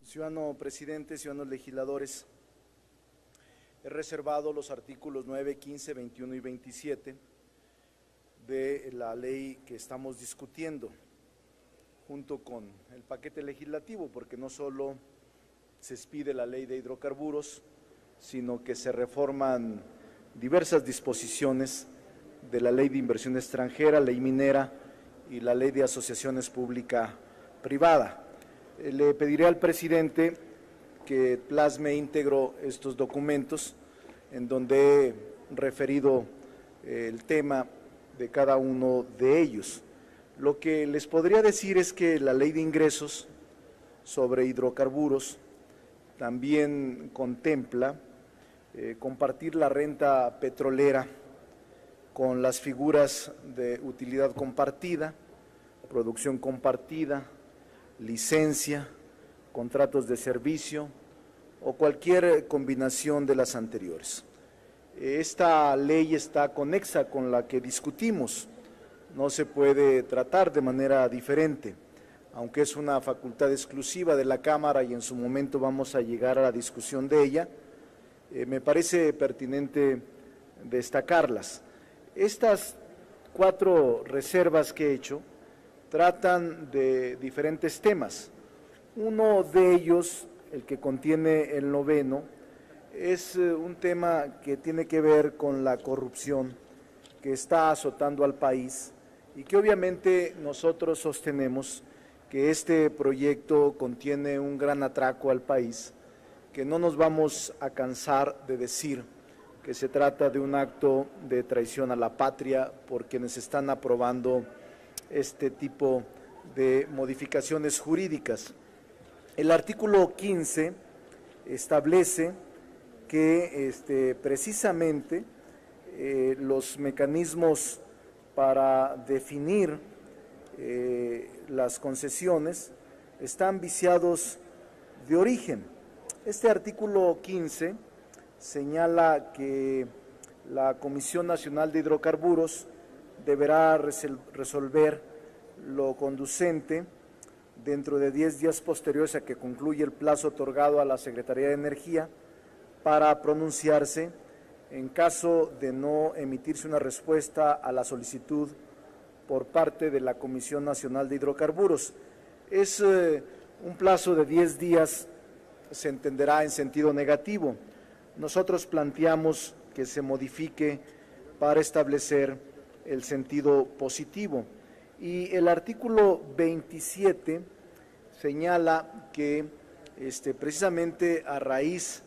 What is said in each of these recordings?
Ciudadano presidente, ciudadanos legisladores, he reservado los artículos 9, 15, 21 y 27 de la ley que estamos discutiendo, junto con el paquete legislativo, porque no solo se expide la ley de hidrocarburos, sino que se reforman diversas disposiciones de la ley de inversión extranjera, ley minera y la ley de asociaciones pública-privada. Le pediré al presidente que plasme íntegro estos documentos en donde he referido el tema de cada uno de ellos. Lo que les podría decir es que la ley de ingresos sobre hidrocarburos también contempla compartir la renta petrolera con las figuras de utilidad compartida, producción compartida, licencia, contratos de servicio o cualquier combinación de las anteriores. Esta ley está conexa con la que discutimos, no se puede tratar de manera diferente, aunque es una facultad exclusiva de la Cámara y en su momento vamos a llegar a la discusión de ella, me parece pertinente destacarlas. Estas 4 reservas que he hecho tratan de diferentes temas. Uno de ellos, el que contiene el 9º, es un tema que tiene que ver con la corrupción que está azotando al país y que obviamente nosotros sostenemos que este proyecto contiene un gran atraco al país, que no nos vamos a cansar de decir que se trata de un acto de traición a la patria por quienes están aprobando este tipo de modificaciones jurídicas. El artículo 15 establece que precisamente los mecanismos para definir las concesiones están viciados de origen. Este artículo 15 señala que la Comisión Nacional de Hidrocarburos deberá resolver lo conducente dentro de 10 días posteriores a que concluya el plazo otorgado a la Secretaría de Energía para pronunciarse en caso de no emitirse una respuesta a la solicitud por parte de la Comisión Nacional de Hidrocarburos. Es un plazo de 10 días, se entenderá en sentido negativo. Nosotros planteamos que se modifique para establecer el sentido positivo. Y el artículo 27 señala que precisamente a raíz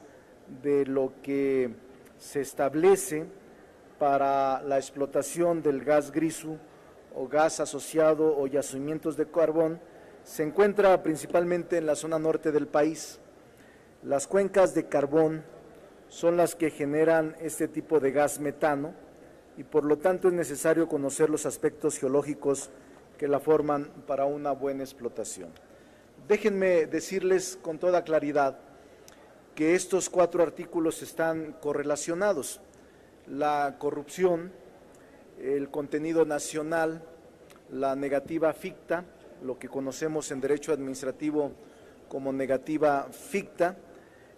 de lo que se establece para la explotación del gas grisu o gas asociado o yacimientos de carbón, se encuentra principalmente en la zona norte del país. Las cuencas de carbón son las que generan este tipo de gas metano y por lo tanto es necesario conocer los aspectos geológicos que la forman para una buena explotación. Déjenme decirles con toda claridad que estos 4 artículos están correlacionados. La corrupción, el contenido nacional, la negativa ficta, lo que conocemos en derecho administrativo como negativa ficta,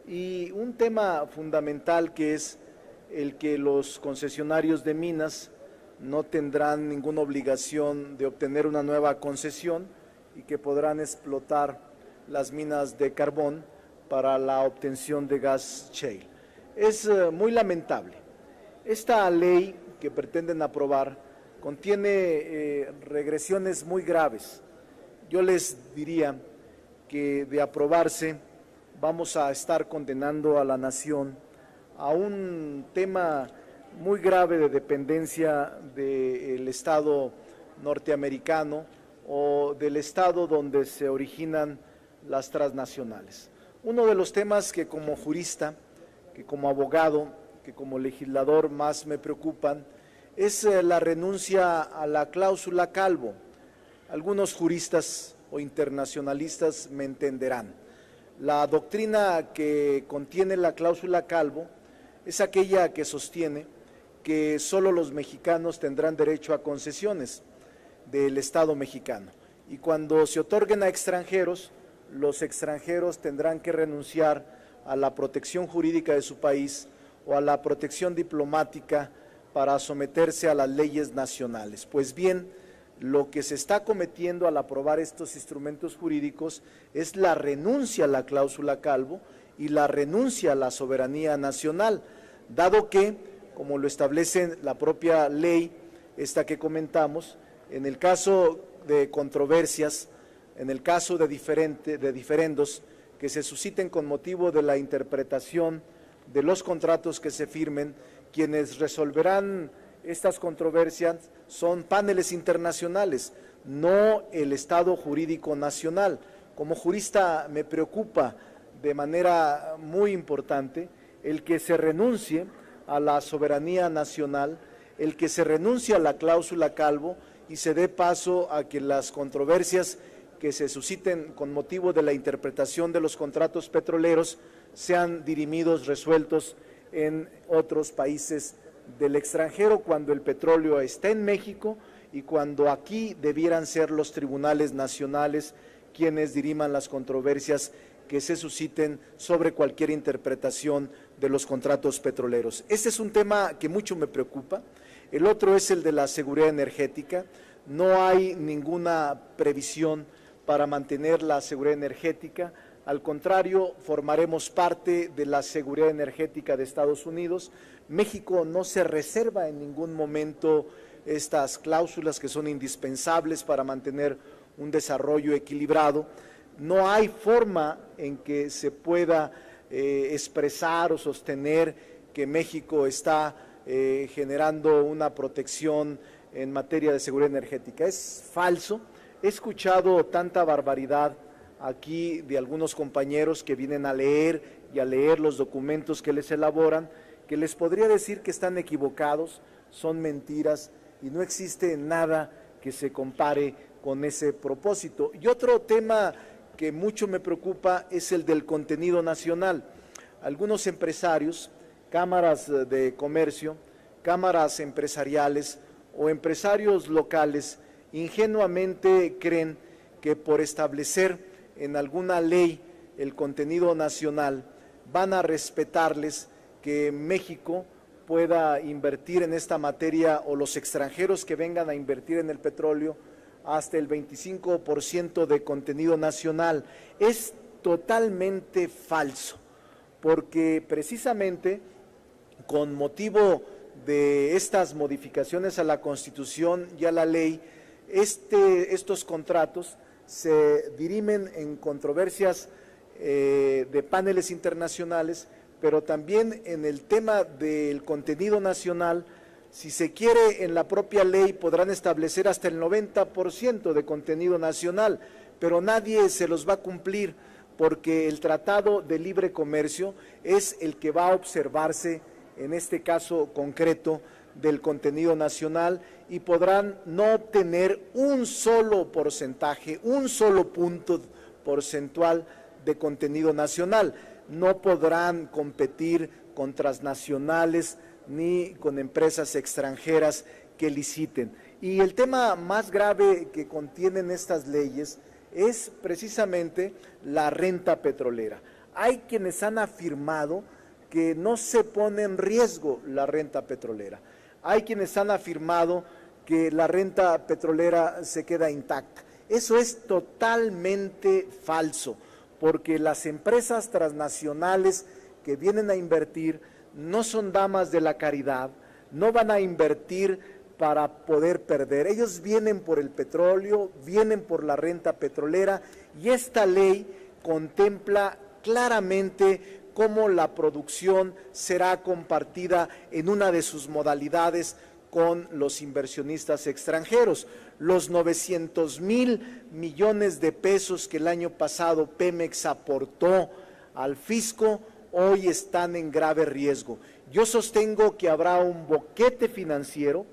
y un tema fundamental que es el que los concesionarios de minas no tendrán ninguna obligación de obtener una nueva concesión y que podrán explotar las minas de carbón para la obtención de gas shale. Es muy lamentable. Esta ley que pretenden aprobar contiene regresiones muy graves. Yo les diría que de aprobarse vamos a estar condenando a la nación a un tema muy grave de dependencia del Estado norteamericano o del Estado donde se originan las transnacionales. Uno de los temas que como jurista, que como abogado, que como legislador más me preocupan es la renuncia a la cláusula Calvo. Algunos juristas o internacionalistas me entenderán. La doctrina que contiene la cláusula Calvo es aquella que sostiene que solo los mexicanos tendrán derecho a concesiones del Estado mexicano y cuando se otorguen a extranjeros los extranjeros tendrán que renunciar a la protección jurídica de su país o a la protección diplomática para someterse a las leyes nacionales. Pues bien, lo que se está cometiendo al aprobar estos instrumentos jurídicos es la renuncia a la cláusula Calvo y la renuncia a la soberanía nacional, dado que, como lo establece la propia ley, esta que comentamos, en el caso de controversias, en el caso de diferendos que se susciten con motivo de la interpretación de los contratos que se firmen, quienes resolverán estas controversias son paneles internacionales, no el Estado jurídico nacional. Como jurista me preocupa de manera muy importante el que se renuncie a la soberanía nacional, el que se renuncie a la cláusula Calvo y se dé paso a que las controversias que se susciten con motivo de la interpretación de los contratos petroleros sean dirimidos, resueltos en otros países del extranjero, cuando el petróleo está en México y cuando aquí debieran ser los tribunales nacionales quienes diriman las controversias que se susciten sobre cualquier interpretación de los contratos petroleros. Este es un tema que mucho me preocupa. El otro es el de la seguridad energética. No hay ninguna previsión para mantener la seguridad energética. Al contrario, formaremos parte de la seguridad energética de Estados Unidos. México no se reserva en ningún momento estas cláusulas que son indispensables para mantener un desarrollo equilibrado. No hay forma en que se pueda expresar o sostener que México está generando una protección en materia de seguridad energética. Es falso. He escuchado tanta barbaridad aquí de algunos compañeros que vienen a leer y a leer los documentos que les elaboran, que les podría decir que están equivocados, son mentiras y no existe nada que se compare con ese propósito. Y otro tema que mucho me preocupa es el del contenido nacional. Algunos empresarios, cámaras de comercio, cámaras empresariales o empresarios locales ingenuamente creen que por establecer en alguna ley el contenido nacional van a respetarles que México pueda invertir en esta materia o los extranjeros que vengan a invertir en el petróleo hasta el 25% de contenido nacional. Es totalmente falso, porque precisamente con motivo de estas modificaciones a la Constitución y a la ley, estos contratos se dirimen en controversias de paneles internacionales, pero también en el tema del contenido nacional. Si se quiere, en la propia ley podrán establecer hasta el 90% de contenido nacional, pero nadie se los va a cumplir porque el Tratado de Libre Comercio es el que va a observarse en este caso concreto del contenido nacional y podrán no obtener un solo porcentaje, un solo punto porcentual de contenido nacional. No podrán competir con transnacionales ni con empresas extranjeras que liciten. Y el tema más grave que contienen estas leyes es precisamente la renta petrolera. Hay quienes han afirmado que no se pone en riesgo la renta petrolera. Hay quienes han afirmado que la renta petrolera se queda intacta. Eso es totalmente falso, porque las empresas transnacionales que vienen a invertir no son damas de la caridad, no van a invertir para poder perder. Ellos vienen por el petróleo, vienen por la renta petrolera y esta ley contempla claramente cómo la producción será compartida en una de sus modalidades con los inversionistas extranjeros. Los 900,000 millones de pesos que el año pasado Pemex aportó al fisco hoy están en grave riesgo. Yo sostengo que habrá un boquete financiero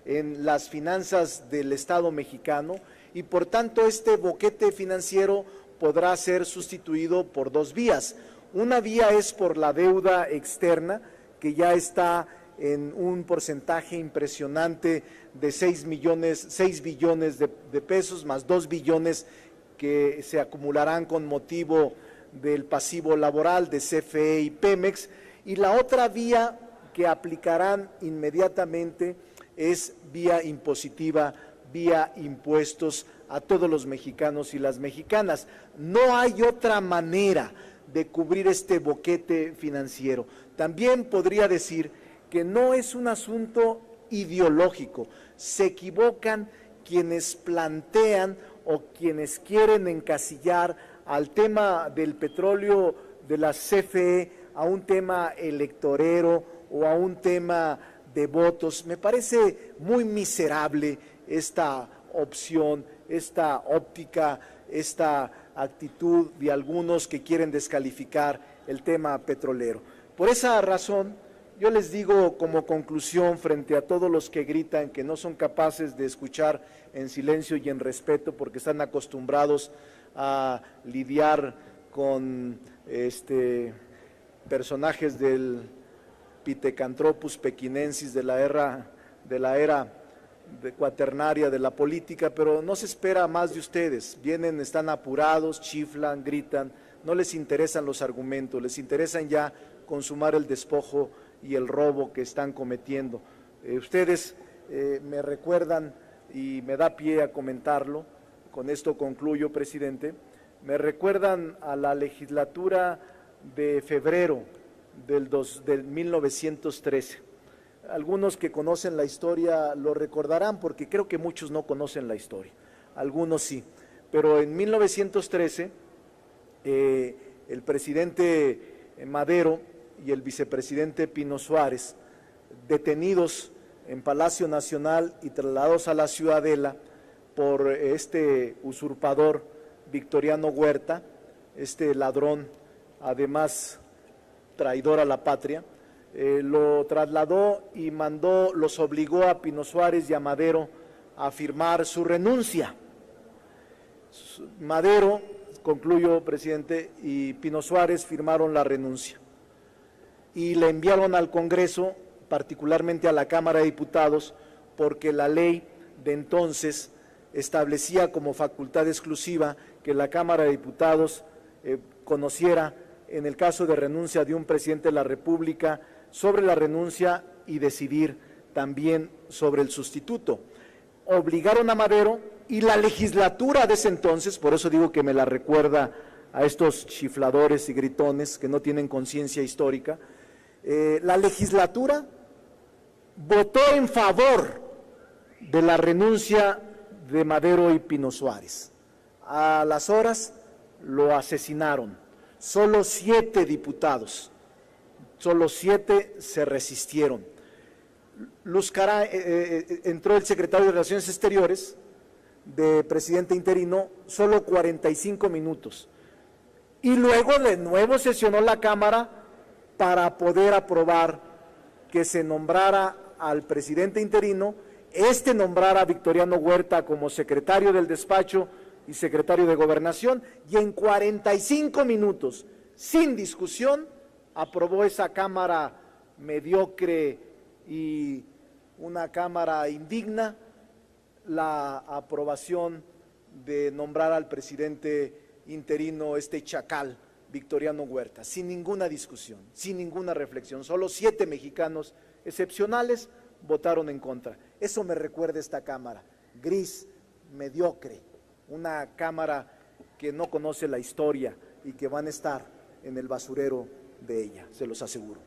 en las finanzas del Estado mexicano y por tanto este boquete financiero podrá ser sustituido por dos vías. Una vía es por la deuda externa, que ya está en un porcentaje impresionante de 6 billones de pesos, más 2 billones que se acumularán con motivo del pasivo laboral de CFE y Pemex, y la otra vía que aplicarán inmediatamente es vía impositiva, vía impuestos a todos los mexicanos y las mexicanas. No hay otra manera de cubrir este boquete financiero. También podría decir que no es un asunto ideológico, se equivocan quienes plantean o quienes quieren encasillar al tema del petróleo de la CFE a un tema electorero o a un tema de votos. Me parece muy miserable esta opción, esta óptica, esta actitud de algunos que quieren descalificar el tema petrolero. Por esa razón, yo les digo como conclusión frente a todos los que gritan que no son capaces de escuchar en silencio y en respeto porque están acostumbrados a lidiar con personajes del Pithecanthropus pekinensis de la era cuaternaria de la política, pero no se espera más de ustedes. Vienen, están apurados, chiflan, gritan, no les interesan los argumentos, les interesan ya consumar el despojo y el robo que están cometiendo. Ustedes me recuerdan, y me da pie a comentarlo, con esto concluyo, presidente, me recuerdan a la legislatura de febrero del 1913. Algunos que conocen la historia lo recordarán porque creo que muchos no conocen la historia, algunos sí, pero en 1913 el presidente Madero y el vicepresidente Pino Suárez, detenidos en Palacio Nacional y trasladados a la Ciudadela por este usurpador Victoriano Huerta, este ladrón, además traidor a la patria, lo trasladó y los obligó a Pino Suárez y a Madero a firmar su renuncia. Madero, concluyo, presidente, y Pino Suárez firmaron la renuncia y le enviaron al Congreso, particularmente a la Cámara de Diputados, porque la ley de entonces establecía como facultad exclusiva que la Cámara de Diputados conociera, en el caso de renuncia de un presidente de la República, sobre la renuncia y decidir también sobre el sustituto. Obligaron a Madero y la legislatura de ese entonces, por eso digo que me la recuerda a estos chifladores y gritones que no tienen conciencia histórica, la legislatura votó en favor de la renuncia de Madero y Pino Suárez. A las horas lo asesinaron. Solo 7 diputados, solo 7 se resistieron. Entró el secretario de Relaciones Exteriores, de presidente interino, solo 45 minutos. Y luego de nuevo sesionó la Cámara para poder aprobar que se nombrara al presidente interino, nombrara a Victoriano Huerta como secretario del despacho y secretario de Gobernación, y en 45 minutos, sin discusión, aprobó esa Cámara mediocre y una Cámara indigna la aprobación de nombrar al presidente interino, chacal, Victoriano Huerta, sin ninguna discusión, sin ninguna reflexión. Solo 7 mexicanos excepcionales votaron en contra. Eso me recuerda esta Cámara, gris, mediocre, una Cámara que no conoce la historia y que van a estar en el basurero de ella, se los aseguro.